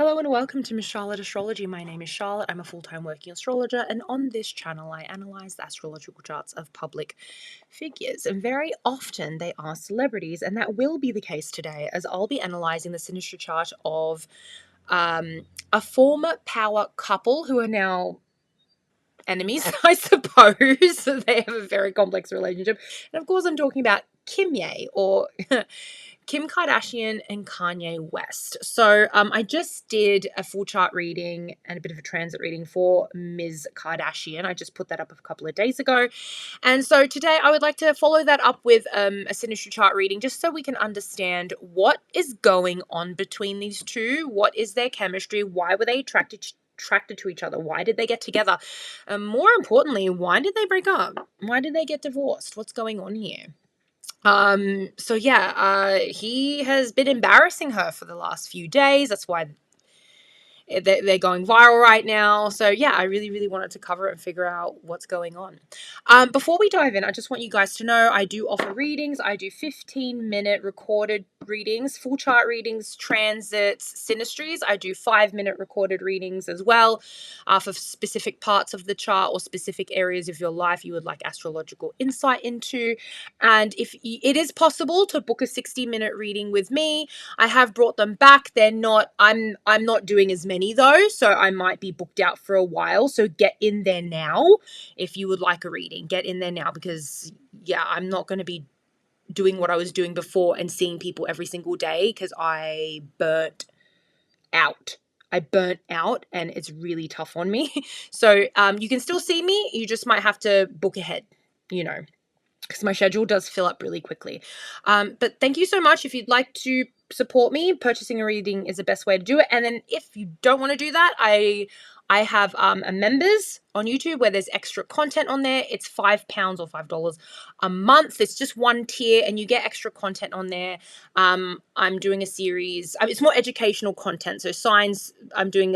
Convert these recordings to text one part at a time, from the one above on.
Hello and welcome to Miss Charlotte Astrology. My name is Charlotte. I'm a full-time working astrologer, and on this channel I analyze the astrological charts of public figures, and very often they are celebrities, and that will be the case today as I'll be analyzing the Synastry chart of a former power couple who are now enemies, I suppose. They have a very complex relationship, and of course I'm talking about Kanye, or Kim Kardashian and Kanye West. So I just did a full chart reading and a bit of a transit reading for Ms. Kardashian. I just put that up a couple of days ago. And so today I would like to follow that up with a Synastry chart reading, just so we can understand what is going on between these two. What is their chemistry? Why were they attracted to each other? Why did they get together? More importantly, why did they break up? Why did they get divorced? What's going on here? So yeah, he has been embarrassing her for the last few days. That's why they're going viral right now. So yeah, I really wanted to cover it and figure out what's going on. Before we dive in, I just want you guys to know I do offer readings. I do 15-minute recorded readings, full chart readings, transits, synastries. I do 5-minute recorded readings as well for specific parts of the chart or specific areas of your life you would like astrological insight into. And if it is possible to book a 60-minute reading with me, I have brought them back. They're not, I'm not doing as many though, so I might be booked out for a while. So get in there now if you would like a reading. Get in there now, because yeah, I'm not going to be doing what I was doing before and seeing people every single day, because I burnt out. And it's really tough on me. So you can still see me. You just might have to book ahead, because my schedule does fill up really quickly. But thank you so much. If you'd like to support me, purchasing a reading is the best way to do it. And then if you don't want to do that, I have a members on YouTube where there's extra content on there. It's £5 or $5 a month. It's just one tier and you get extra content on there. I'm doing a series. It's more educational content. So signs, I'm doing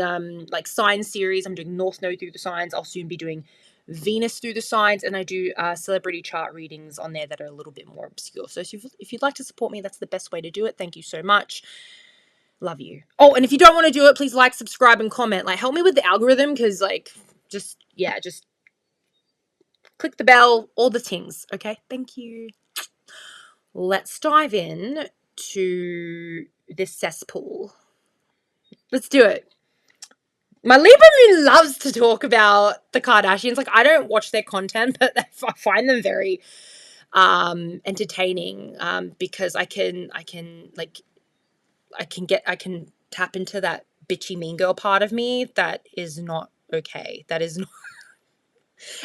like sign series. I'm doing North Node through the signs. I'll soon be doing Venus through the signs, and I do celebrity chart readings on there that are a little bit more obscure. So if you'd like to support me, that's the best way to do it. Thank you so much. Love you. Oh, and if you don't want to do it, please like, subscribe, and comment. Like, help me with the algorithm, because just click the bell, all the things. Okay, thank you. Let's dive in to this cesspool. Let's do it. My Libra moon loves to talk about the Kardashians. Like, I don't watch their content, but I find them very entertaining, because I can tap into that bitchy mean girl part of me that is not okay. That is not.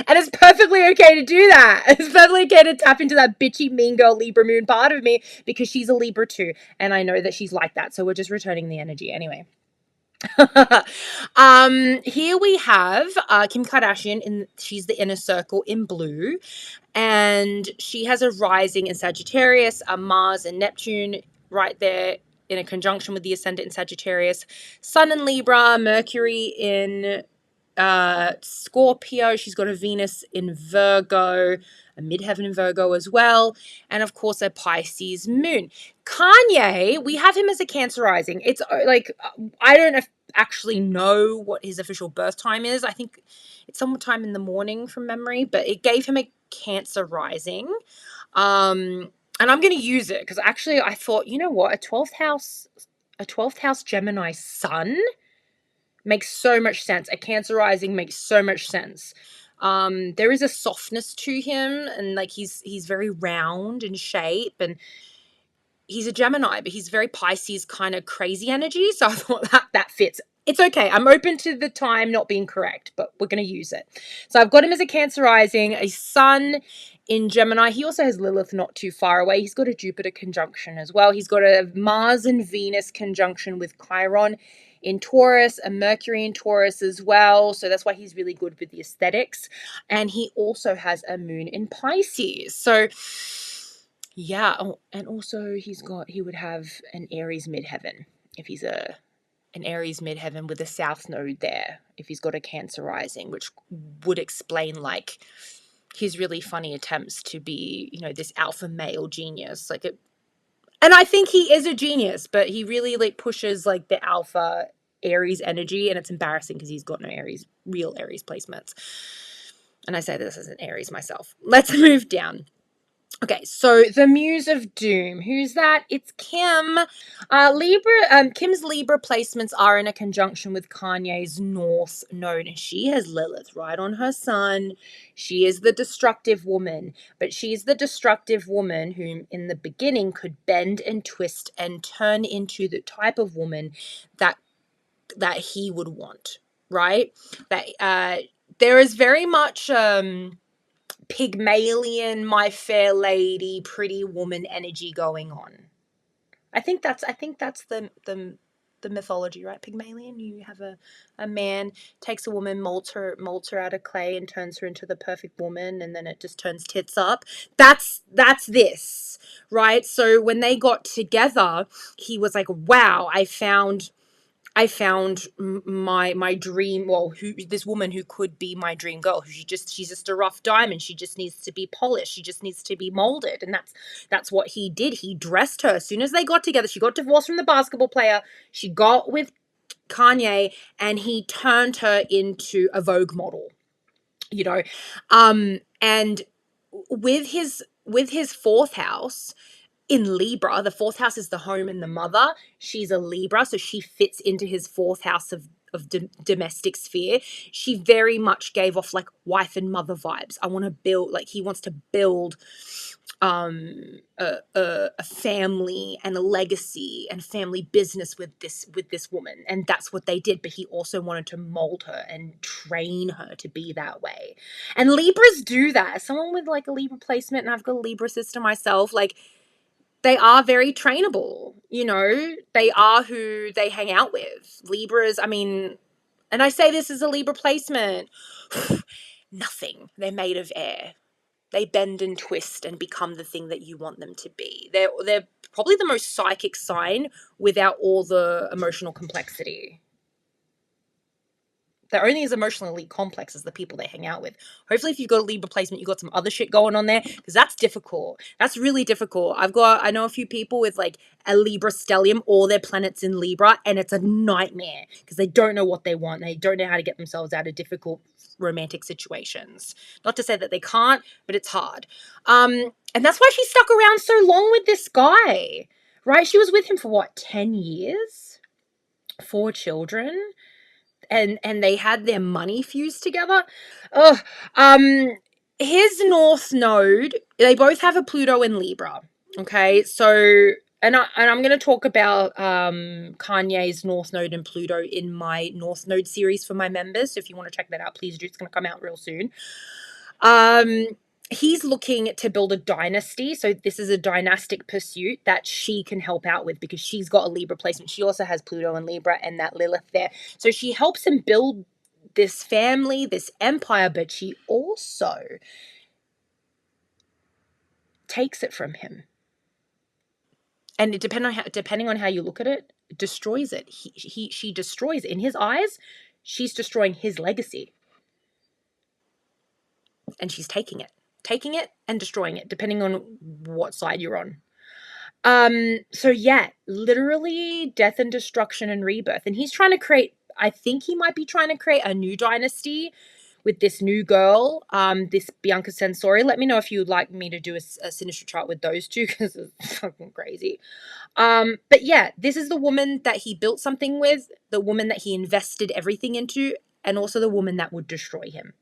And it's perfectly okay to do that. It's perfectly okay to tap into that bitchy mean girl Libra moon part of me, because she's a Libra too, and I know that she's like that. So we're just returning the energy anyway. Here we have Kim Kardashian, she's the inner circle in blue, and she has a rising in Sagittarius, a Mars and Neptune right there in a conjunction with the ascendant in Sagittarius, Sun in Libra, Mercury in Scorpio. She's got a Venus in Virgo, a midheaven in Virgo as well, and of course a Pisces moon. Kanye, we have him as a Cancer rising. It's like, I don't actually know what his official birth time is. I think it's sometime in the morning from memory, but it gave him a Cancer rising. And I'm going to use it because actually I thought, you know what, a 12th house Gemini sun makes so much sense. A Cancer rising makes so much sense. There is a softness to him, and like he's very round in shape, and he's a Gemini, but he's very Pisces kind of crazy energy. So I thought that fits. It's okay. I'm open to the time not being correct, but we're going to use it. So I've got him as a Cancer rising, a Sun in Gemini. He also has Lilith not too far away. He's got a Jupiter conjunction as well. He's got a Mars and Venus conjunction with Chiron in Taurus, a Mercury in Taurus as well. So that's why he's really good with the aesthetics. And he also has a moon in Pisces. So yeah. Oh, and also he would have an Aries midheaven if he's an Aries midheaven with a South Node there, if he's got a Cancer rising, which would explain like his really funny attempts to be, this alpha male genius. And I think he is a genius, but he really like pushes like the alpha Aries energy, and it's embarrassing because he's got no real Aries placements. And I say this as an Aries myself. Let's move down. Okay, so the Muse of Doom. Who's that? It's Kim. Kim's Libra placements are in a conjunction with Kanye's North Node, and she has Lilith right on her sun. She is the destructive woman, but she's the destructive woman who, in the beginning, could bend and twist and turn into the type of woman that he would want, right? That there is very much Pygmalion, My Fair Lady, Pretty Woman energy going on. I think that's the mythology, right? Pygmalion. You have a man takes a woman, molds her out of clay, and turns her into the perfect woman, and then it just turns tits up. That's this, right? So when they got together, he was like, "Wow, I found my dream, well, this woman who could be my dream girl, who she's just a rough diamond. She just needs to be polished. She just needs to be molded." And that's what he did. He dressed her. As soon as they got together, she got divorced from the basketball player. She got with Kanye, and he turned her into a Vogue model, you know. And with his fourth house in Libra, the fourth house is the home and the mother. She's a Libra, so she fits into his fourth house of domestic sphere. She very much gave off like wife and mother vibes. I want to build, like, he wants to build a family and a legacy and family business with this woman, and that's what they did. But he also wanted to mold her and train her to be that way. And Libras do that. As someone with like a Libra placement, and I've got a Libra sister myself, like, they are very trainable, you know, they are who they hang out with. Libras, I mean, and I say this as a Libra placement, nothing. They're made of air. They bend and twist and become the thing that you want them to be. They're probably the most psychic sign without all the emotional complexity. They're only as emotionally complex as the people they hang out with. Hopefully, if you've got a Libra placement, you've got some other shit going on there, because that's difficult. That's really difficult. I know a few people with like a Libra stellium, all their planets in Libra, and it's a nightmare because they don't know what they want. They don't know how to get themselves out of difficult romantic situations. Not to say that they can't, but it's hard. And that's why she stuck around so long with this guy, right? She was with him for what, 10 years? 4 children? And they had their money fused together. Ugh. His North Node, they both have a Pluto in Libra. Okay, so and I'm going to talk about Kanye's North Node and Pluto in my North Node series for my members. So if you want to check that out, please do. It's going to come out real soon. He's looking to build a dynasty. So this is a dynastic pursuit that she can help out with because she's got a Libra placement. She also has Pluto and Libra and that Lilith there. So she helps him build this family, this empire, but she also takes it from him. And depending on how you look at it, destroys it. She destroys it. In his eyes, she's destroying his legacy. And she's taking it and destroying it, depending on what side you're on. So yeah, literally death and destruction and rebirth. And he's trying to create, I think he might be trying to create a new dynasty with this new girl, this Bianca Sensori. Let me know if you'd like me to do a Synastry chart with those two, because it's fucking crazy. But yeah, this is the woman that he built something with, the woman that he invested everything into, and also the woman that would destroy him.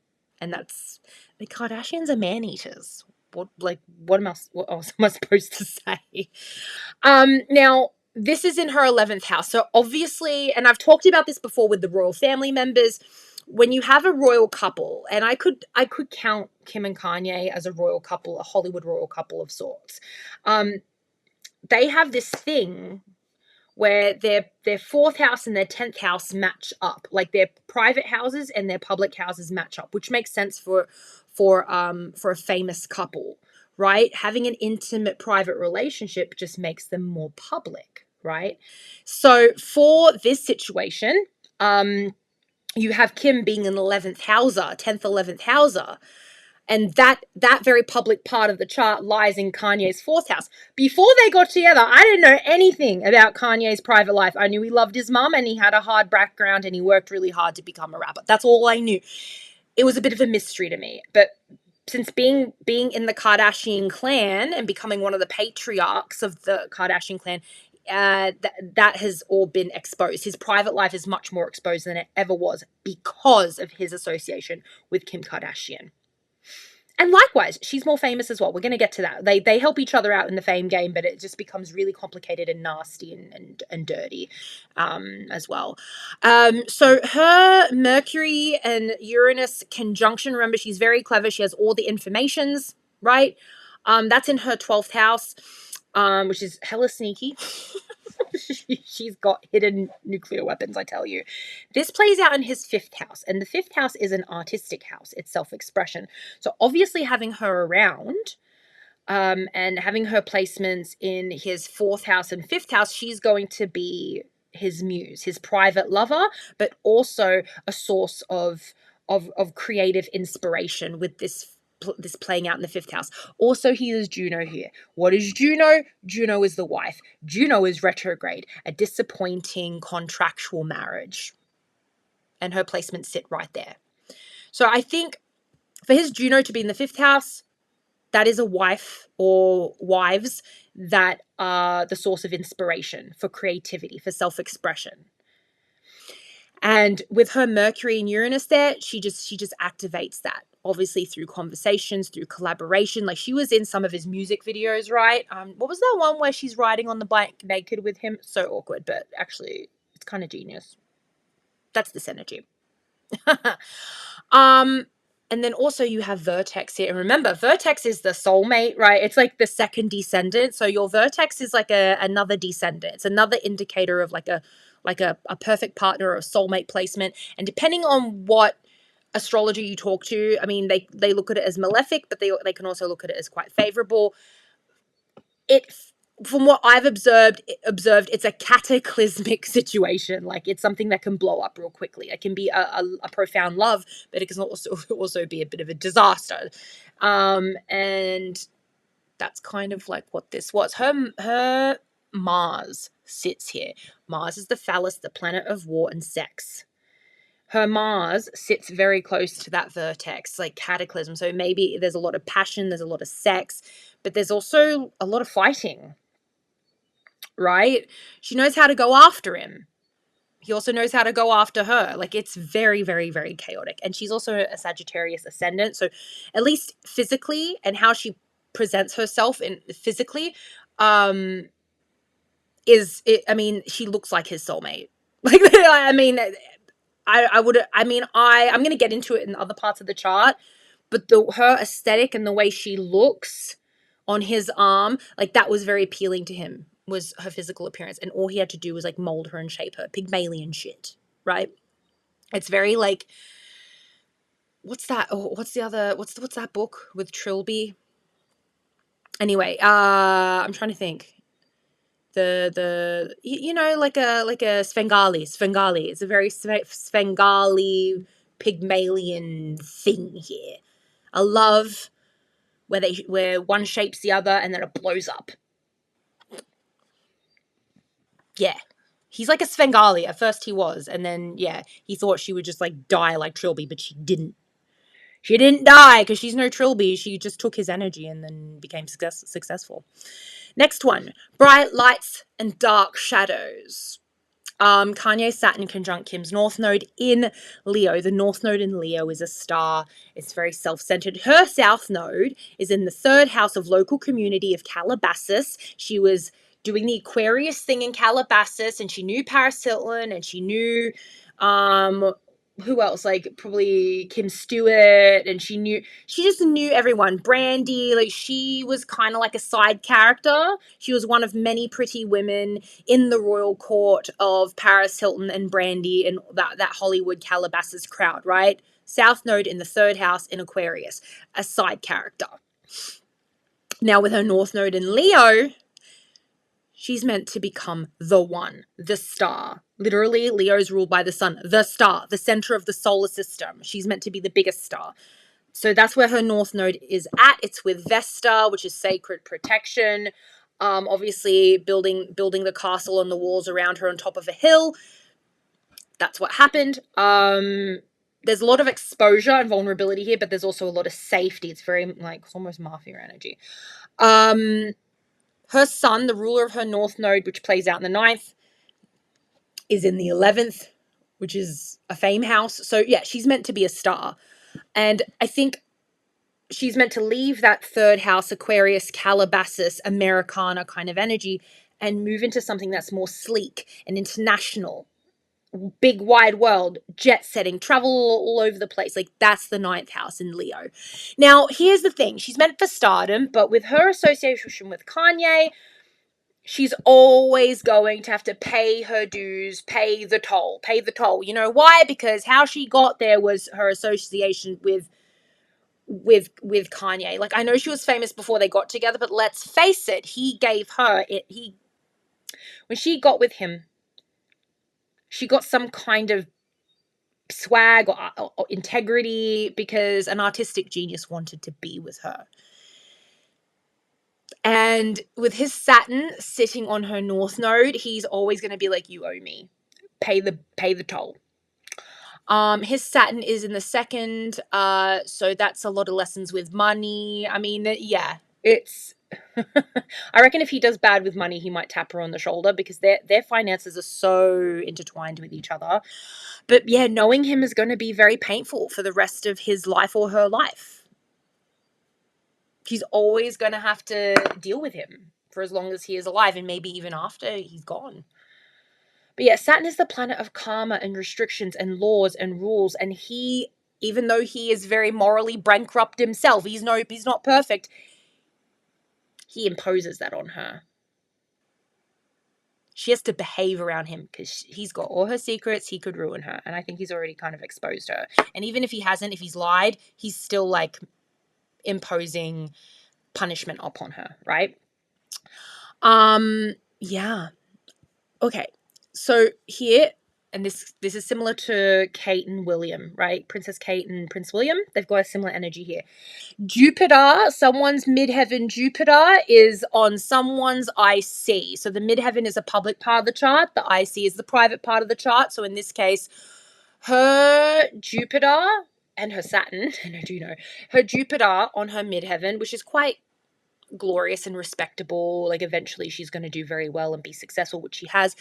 And that's, the Kardashians are man-eaters. What else am I supposed to say? Now, this is in her 11th house. So obviously, and I've talked about this before with the royal family members, when you have a royal couple, and I could count Kim and Kanye as a royal couple, a Hollywood royal couple of sorts. They have this thing where their 4th house and their 10th house match up, like their private houses and their public houses match up, which makes sense for a famous couple, right? Having an intimate private relationship just makes them more public, right? So for this situation, you have Kim being an 11th houser, 10th, 11th houser. And that very public part of the chart lies in Kanye's 4th house. Before they got together, I didn't know anything about Kanye's private life. I knew he loved his mum and he had a hard background and he worked really hard to become a rapper. That's all I knew. It was a bit of a mystery to me. But since being in the Kardashian clan and becoming one of the patriarchs of the Kardashian clan, that has all been exposed. His private life is much more exposed than it ever was because of his association with Kim Kardashian. And likewise, she's more famous as well. We're going to get to that. They help each other out in the fame game, but it just becomes really complicated and nasty and dirty as well. So her Mercury and Uranus conjunction, remember, she's very clever. She has all the informations, right? That's in her 12th house, which is hella sneaky. She's got hidden nuclear weapons, I tell you. This plays out in his 5th house, and the 5th house is an artistic house. It's self-expression. So obviously having her around and having her placements in his 4th house and 5th house, she's going to be his muse, his private lover, but also a source of creative inspiration with this playing out in the 5th house. Also, he is Juno here. What is Juno? Juno is the wife. Juno is retrograde, a disappointing contractual marriage. And her placements sit right there. So I think for his Juno to be in the 5th house, that is a wife or wives that are the source of inspiration for creativity, for self-expression. And with her Mercury and Uranus there, she just activates that, obviously through conversations, through collaboration. Like she was in some of his music videos, right? What was that one where she's riding on the bike naked with him? So awkward, but actually it's kind of genius. That's this energy. And then also you have Vertex here. And remember, Vertex is the soulmate, right? It's like the second descendant. So your Vertex is like another descendant. It's another indicator of like a perfect partner or a soulmate placement. And depending on what astrology you talk to, I mean, they look at it as malefic, but they can also look at it as quite favorable. From what I've observed, it's a cataclysmic situation. Like it's something that can blow up real quickly. It can be a profound love, but it can also be a bit of a disaster. And that's kind of like what this was. Her Mars sits here. Mars is the phallus, the planet of war and sex. Her Mars sits very close to that vertex, like cataclysm. So maybe there's a lot of passion, there's a lot of sex, but there's also a lot of fighting, right? She knows how to go after him. He also knows how to go after her. Like it's very, very, very chaotic. And she's also a Sagittarius ascendant. So at least physically and how she presents herself physically, I mean, she looks like his soulmate. Like, I mean, I'm going to get into it in other parts of the chart, but her aesthetic and the way she looks on his arm, like that was very appealing to him, was her physical appearance. And all he had to do was like mold her and shape her. Pygmalion shit, right? It's very like, what's that? Oh, what's that book with Trilby? Anyway, I'm trying to think. Like a Svengali. It's a very Svengali Pygmalion thing here. A love where one shapes the other and then it blows up. Yeah. He's like a Svengali. At first he was, and then he thought she would just like die like Trilby, but she didn't. She didn't die because she's no Trilby. She just took his energy and then became successful. Next one, bright lights and dark shadows. Kanye Saturn conjunct Kim's North Node in Leo. The North Node in Leo is a star. It's very self-centered. Her South Node is in the 3rd house of local community of Calabasas. She was doing the Aquarius thing in Calabasas, and she knew Paris Hilton, and she knew who else? Like probably Kim Stewart, and she just knew everyone. Brandy, like she was kind of like a side character. She was one of many pretty women in the royal court of Paris Hilton and Brandy and that Hollywood Calabasas crowd, right? South Node in the 3rd house in Aquarius, a side character. Now with her North Node in Leo, she's meant to become the one, the star. Literally, Leo's ruled by the sun, the star, the center of the solar system. She's meant to be the biggest star. So that's where her north node is at. It's with Vesta, which is sacred protection. Obviously building the castle and the walls around her on top of a hill. That's what happened. There's a lot of exposure and vulnerability here, but there's also a lot of safety. It's very like, it's almost mafia energy. Her sun, the ruler of her north node, which plays out in the ninth, is in the 11th, which is a fame house. So yeah, she's meant to be a star. And I think she's meant to leave that third house, Aquarius, Calabasas, Americana kind of energy, and move into something that's more sleek and international, big wide world, jet setting, travel all over the place. Like, that's the ninth house in Leo. Now, here's the thing. She's meant for stardom, but with her association with Kanye, she's always going to have to pay her dues, pay the toll. You know why? Because how she got there was her association with Kanye. Like, I know she was famous before they got together, but let's face it, he gave her it. When she got with him, she got some kind of swag or integrity because an artistic genius wanted to be with her. And with his Saturn sitting on her north node, he's always going to be like, you owe me. Pay the toll. His Saturn is in the second, so that's a lot of lessons with money. I mean, yeah, it's I reckon if he does bad with money, he might tap her on the shoulder because their finances are so intertwined with each other. But yeah, knowing him is going to be very painful for the rest of his life or her life. She's always going to have to deal with him for as long as he is alive, and maybe even after he's gone. But yeah, Saturn is the planet of karma and restrictions and laws and rules, and he, even though he is very morally bankrupt himself, he's not perfect, he imposes that on her. She has to behave around him because he's got all her secrets. He could ruin her, and I think he's already kind of exposed her. And even if he hasn't, if he's lied, he's still like imposing punishment upon her, right? Yeah. Okay. So here, and this is similar to Kate and William, right? Princess Kate and Prince William, they've got a similar energy here. Jupiter, someone's midheaven Jupiter is on someone's IC. So the midheaven is a public part of the chart. The IC is the private part of the chart. So in this case, her Jupiter and her Saturn, and I do know, her Jupiter on her midheaven, which is quite glorious and respectable. Like, eventually she's going to do very well and be successful, which she has.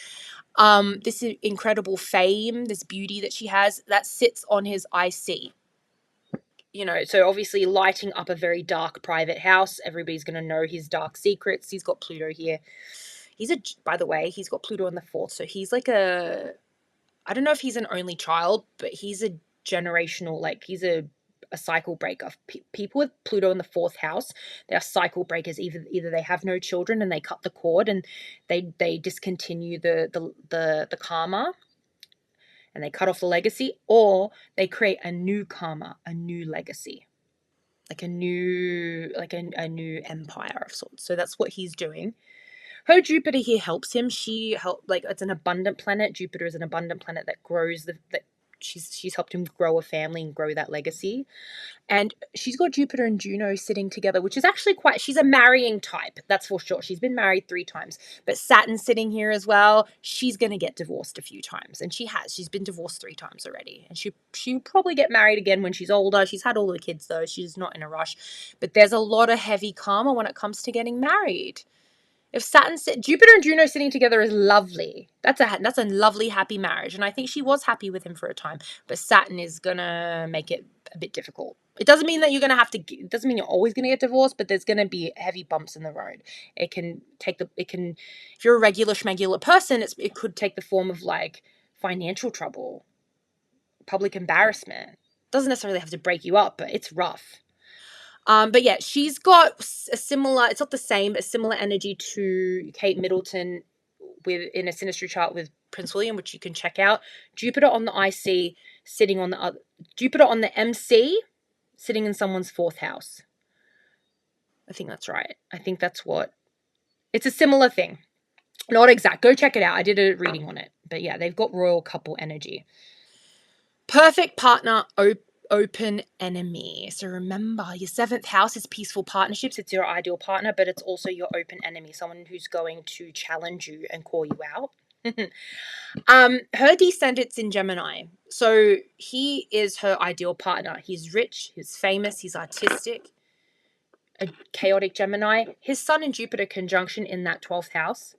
This incredible fame, this beauty that she has, that sits on his IC. You know, so obviously lighting up a very dark private house. Everybody's going to know his dark secrets. He's got Pluto here. By the way, he's got Pluto in the fourth. So he's like I don't know if he's an only child, but he's a generational, like, he's a cycle breaker. People with Pluto in the fourth house, they are cycle breakers. Either they have no children and they cut the cord and they discontinue the karma and they cut off the legacy, or they create a new karma, a new legacy, like a new empire of sorts. So that's what he's doing. Her Jupiter here helps him. It's an abundant planet. Jupiter is an abundant planet that grows that she's helped him grow a family and grow that legacy. And she's got Jupiter and Juno sitting together, which is actually she's a marrying type, that's for sure. She's been married 3 times. But Saturn sitting here as well, she's going to get divorced a few times. And she has. She's been divorced 3 times already. And she'll probably get married again when she's older. She's had all the kids, though. She's not in a rush. But there's a lot of heavy karma when it comes to getting married. If Jupiter and Juno sitting together is lovely. That's a lovely, happy marriage. And I think she was happy with him for a time. But Saturn is going to make it a bit difficult. It doesn't mean that it doesn't mean you're always going to get divorced, but there's going to be heavy bumps in the road. If you're a regular schmegular person, it could take the form of like financial trouble, public embarrassment. It doesn't necessarily have to break you up, but it's rough. But yeah, she's got a similar, it's not the same, but a similar energy to Kate Middleton in a Synastry chart with Prince William, which you can check out. Jupiter on the IC sitting on Jupiter on the MC sitting in someone's 4th house. I think that's right. I think that's it's a similar thing. Not exact. Go check it out. I did a reading on it. But yeah, they've got royal couple energy. Perfect partner open enemy. So remember, your 7th house is peaceful partnerships. It's your ideal partner, but it's also your open enemy, someone who's going to challenge you and call you out. Her descendant's in Gemini. So he is her ideal partner. He's rich, he's famous, he's artistic, a chaotic Gemini. His Sun and Jupiter conjunction in that 12th house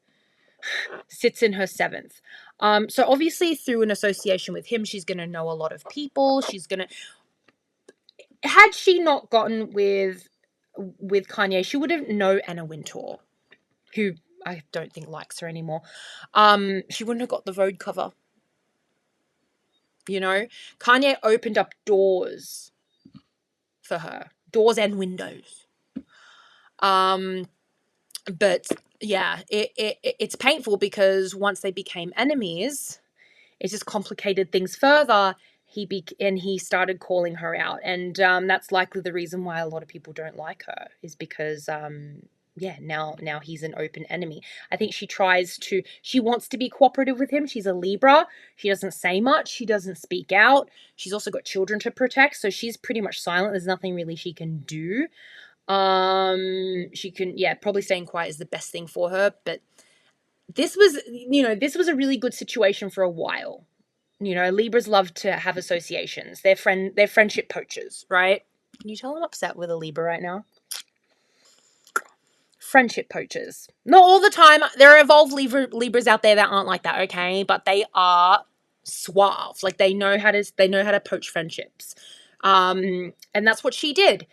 sits in her 7th. So obviously through an association with him, she's going to know a lot of people. Had she not gotten with Kanye, she would have known Anna Wintour, who I don't think likes her anymore. She wouldn't have got the Vogue cover. You know, Kanye opened up doors for her, doors and windows. But yeah, it's painful because once they became enemies, it just complicated things further. He started calling her out, and that's likely the reason why a lot of people don't like her, is because now he's an open enemy. I think she wants to be cooperative with him. She's a Libra. She doesn't say much. She doesn't speak out. She's also got children to protect, so she's pretty much silent. There's nothing really she can do. She can, probably staying quiet is the best thing for her, but this was a really good situation for a while. You know, Libras love to have associations. They're friendship poachers, right? Can you tell I'm upset with a Libra right now? Friendship poachers. Not all the time. There are evolved Libras out there that aren't like that, okay? But they are suave. Like they know how to poach friendships. And that's what she did.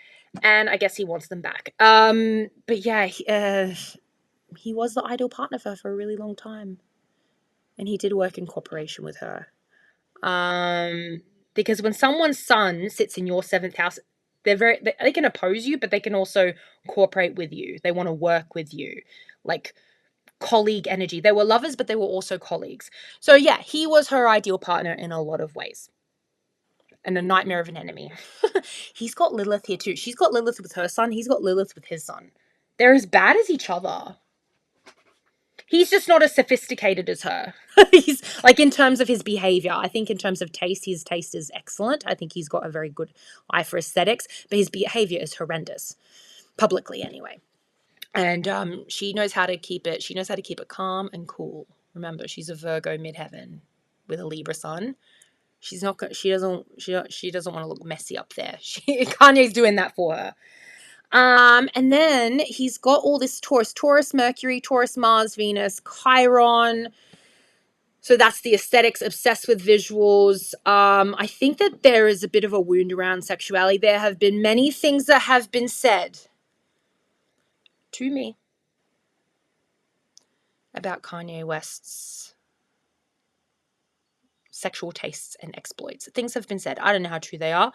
And I guess he wants them back. But yeah, he was the ideal partner for her for a really long time. And he did work in cooperation with her. Because when someone's sun sits in your 7th house, they can oppose you, but they can also cooperate with you. They want to work with you, like colleague energy. They were lovers, but they were also colleagues. So yeah, he was her ideal partner in a lot of ways. And a nightmare of an enemy. He's got Lilith here too. She's got Lilith with her son. He's got Lilith with his son. They're as bad as each other. He's just not as sophisticated as her. He's like, in terms of his behavior, I think in terms of taste, his taste is excellent. I think he's got a very good eye for aesthetics, but his behavior is horrendous, publicly anyway. And she knows how to keep it. She knows how to keep it calm and cool. Remember, she's a Virgo midheaven with a Libra sun. She doesn't want to look messy up there. Kanye's doing that for her. And then he's got all this Taurus, Mercury, Taurus, Mars, Venus, Chiron. So that's the aesthetics, obsessed with visuals. I think that there is a bit of a wound around sexuality. There have been many things that have been said to me about Kanye West's sexual tastes and exploits. Things have been said. I don't know how true they are.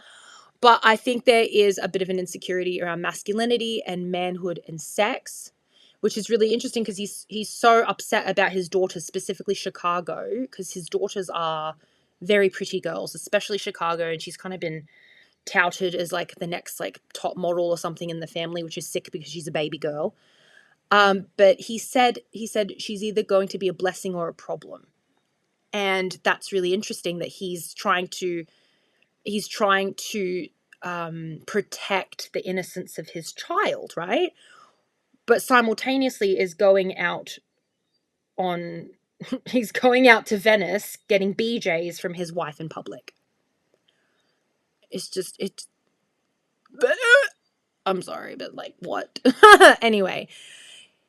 But I think there is a bit of an insecurity around masculinity and manhood and sex, which is really interesting because he's so upset about his daughters, specifically Chicago, because his daughters are very pretty girls, especially Chicago, and she's kind of been touted as like the next like top model or something in the family, which is sick because she's a baby girl. But he said she's either going to be a blessing or a problem. And that's really interesting that he's trying to protect the innocence of his child, right? But simultaneously is going out he's going out to Venice getting BJs from his wife in public. I'm sorry, but like, what? Anyway.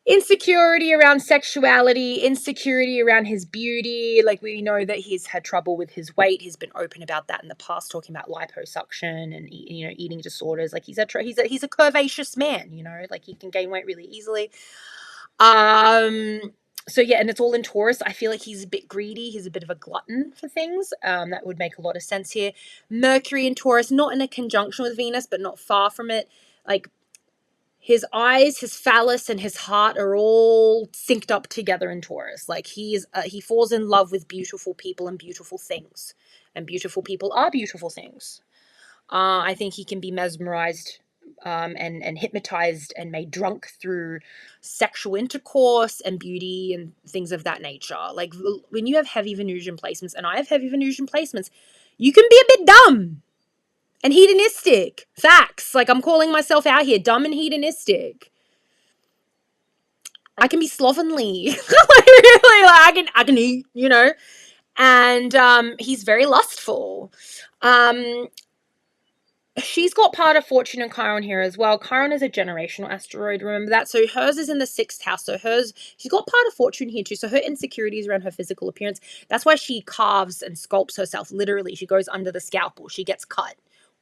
Insecurity around sexuality, insecurity around his beauty. Like, we know that he's had trouble with his weight. He's been open about that in the past, talking about liposuction and eating disorders. Like, he's a curvaceous man. Like, he can gain weight really easily. So yeah, and it's all in Taurus. I feel like he's a bit greedy. He's a bit of a glutton for things. That would make a lot of sense here. Mercury in Taurus, not in a conjunction with Venus, but not far from it. Like, his eyes, his phallus, and his heart are all synced up together in Taurus. Like, he falls in love with beautiful people and beautiful things. And beautiful people are beautiful things. I think he can be mesmerized and hypnotized and made drunk through sexual intercourse and beauty and things of that nature. Like, when you have heavy Venusian placements, and I have heavy Venusian placements, you can be a bit dumb. And hedonistic. Facts. Like, I'm calling myself out here. Dumb and hedonistic. I can be slovenly. Like, really, like, I can eat, you know. And he's very lustful. She's got part of Fortune and Chiron here as well. Chiron is a generational asteroid, remember that? So hers is in the 6th house. So she's got part of Fortune here too. So her insecurities around her physical appearance. That's why she carves and sculpts herself. Literally, she goes under the scalpel. She gets cut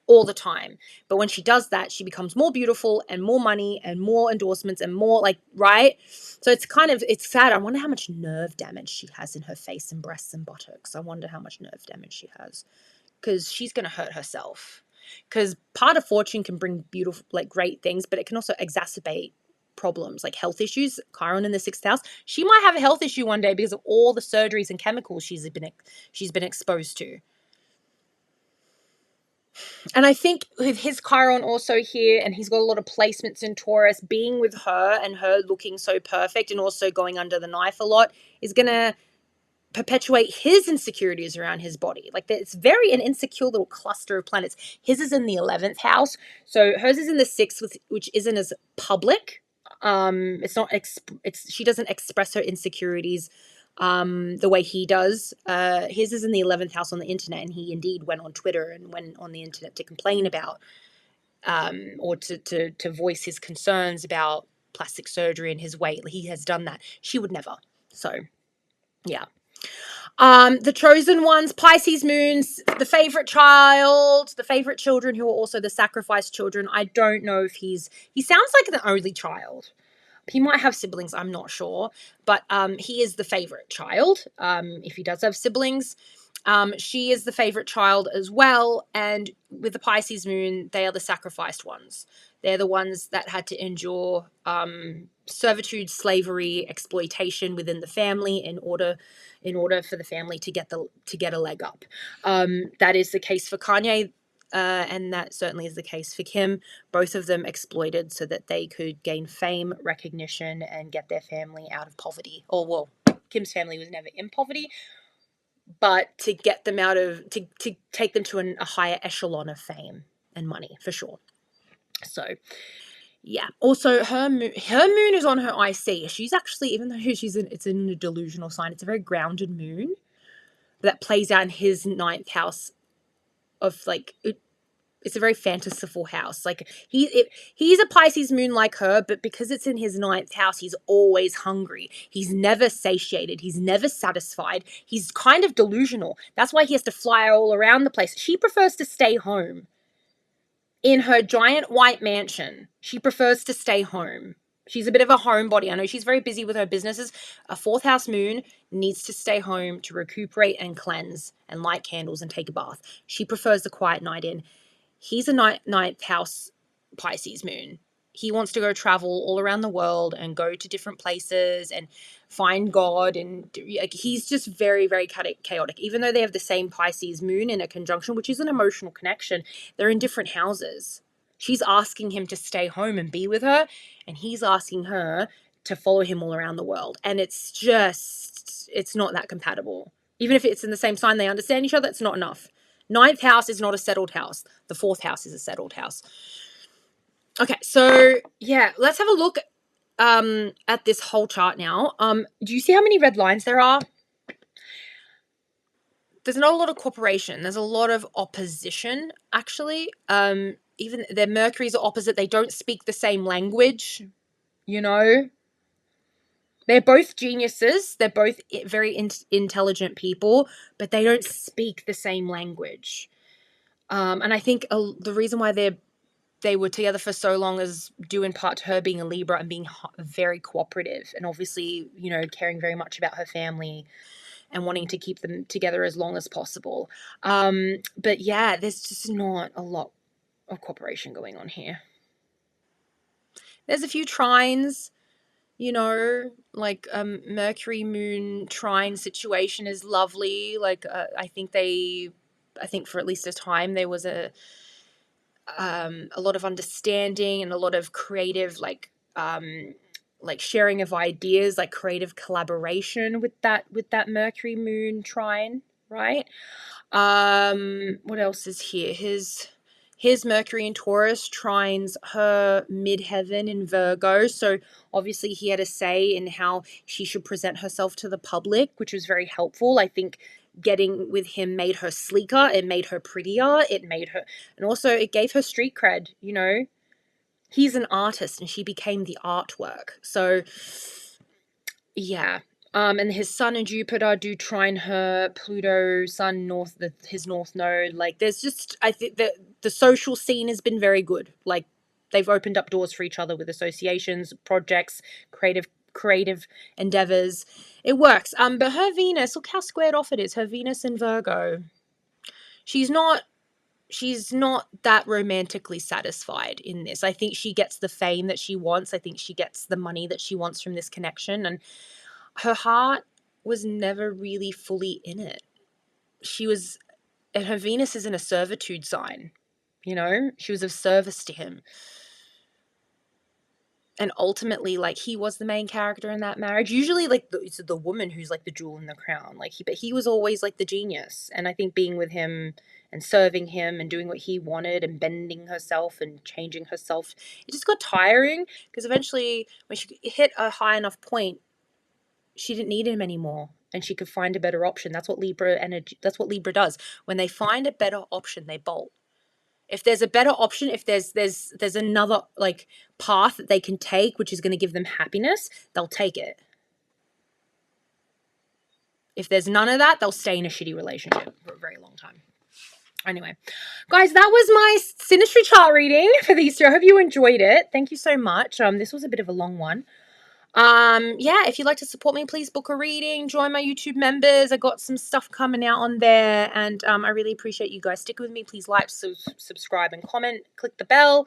all the time. But when she does that, she becomes more beautiful and more money and more endorsements and more, like, right? So it's sad. I wonder how much nerve damage she has in her face and breasts and buttocks. I wonder how much nerve damage she has, because she's going to hurt herself. Because part of Fortune can bring beautiful, like, great things, but it can also exacerbate problems like health issues. Chiron in the 6th house, she might have a health issue one day because of all the surgeries and chemicals she's been exposed to. And I think with his Chiron also here, and he's got a lot of placements in Taurus, being with her and her looking so perfect and also going under the knife a lot is going to perpetuate his insecurities around his body. Like, it's very an insecure little cluster of planets. His is in the 11th house, so hers is in the 6th, which isn't as public. It's not she doesn't express her insecurities the way he does. His is in the 11th house on the internet, and he indeed went on Twitter and went on the internet to complain about or to voice his concerns about plastic surgery and his weight. He has done that. She would never. So yeah. The chosen ones, Pisces moons, the favorite child, the favorite children who are also the sacrificed children. I don't know if he sounds like the only child. He might have siblings, I'm not sure, but he is the favorite child. If he does have siblings, she is the favorite child as well. And with the Pisces moon, they are the sacrificed ones. They're the ones that had to endure servitude, slavery, exploitation within the family in order for the family to get a leg up. That is the case for Kanye, and that certainly is the case for Kim. Both of them exploited so that they could gain fame, recognition, and get their family out of poverty. Or, well, Kim's family was never in poverty, but to get them out of, to take them to a higher echelon of fame and money, for sure. So yeah. Also, her moon is on her IC. She's actually, even though it's in a delusional sign, it's a very grounded moon that plays out in his 9th house of, like, it's a very fanciful house. Like, he's a Pisces moon like her, but because it's in his 9th house, he's always hungry. He's never satiated. He's never satisfied. He's kind of delusional. That's why he has to fly all around the place. She prefers to stay home. In her giant white mansion, she prefers to stay home. She's a bit of a homebody. I know she's very busy with her businesses. A 4th house moon needs to stay home to recuperate and cleanse and light candles and take a bath. She prefers the quiet night in. He's a 9th house Pisces moon. He wants to go travel all around the world and go to different places and find God. And like, he's just very, very chaotic. Even though they have the same Pisces moon in a conjunction, which is an emotional connection, they're in different houses. She's asking him to stay home and be with her, and he's asking her to follow him all around the world. And it's not that compatible. Even if it's in the same sign, they understand each other, it's not enough. 9th house is not a settled house. The 4th house is a settled house. Okay, so yeah, let's have a look at this whole chart now. Do you see how many red lines there are? There's not a lot of cooperation. There's a lot of opposition, actually. Even their Mercuries are opposite. They don't speak the same language, you know. They're both geniuses. They're both very intelligent people, but they don't speak the same language. And I think the reason why they were together for so long is due in part to her being a Libra and being very cooperative, and obviously, you know, caring very much about her family and wanting to keep them together as long as possible. But yeah, there's just not a lot of cooperation going on here. There's a few trines, you know, like Mercury moon trine situation is lovely. Like I think for at least a time there was a lot of understanding and a lot of creative, like sharing of ideas, like creative collaboration with that Mercury moon trine, right? What else is here? his Mercury in Taurus trines her midheaven in Virgo. So obviously he had a say in how she should present herself to the public, which was very helpful. I think getting with him made her sleeker. It made her prettier. It made her, and also it gave her street cred, you know. He's an artist and she became the artwork. So yeah. And his Sun and Jupiter do trine her, Pluto, Sun, his North Node. Like, there's just, I think that the social scene has been very good. Like, they've opened up doors for each other with associations, projects, creative endeavors. It works. But her Venus, look how squared off it is. Her Venus in Virgo. She's not that romantically satisfied in this. I think she gets the fame that she wants. I think she gets the money that she wants from this connection. And her heart was never really fully in it. And her Venus is in a servitude sign, you know? She was of service to him. And ultimately, like, he was the main character in that marriage. Usually, like, it's the woman who's, like, the jewel in the crown. Like, but he was always, like, the genius. And I think being with him and serving him and doing what he wanted and bending herself and changing herself, it just got tiring. Because eventually, when she hit a high enough point, she didn't need him anymore and she could find a better option. That's what Libra does. When they find a better option, they bolt. If there's a better option, if there's another, like, path that they can take which is going to give them happiness, they'll take it. If there's none of that, they'll stay in a shitty relationship for a very long time. Anyway, guys, that was my Synastry chart reading for these two. I hope you enjoyed it. Thank you so much. This was a bit of a long one. Yeah, if you'd like to support me, please book a reading, join my YouTube members. I got some stuff coming out on there, and I really appreciate you guys. Stick with me. Please like, subscribe, and comment. Click the bell,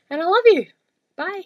and I love you. Bye.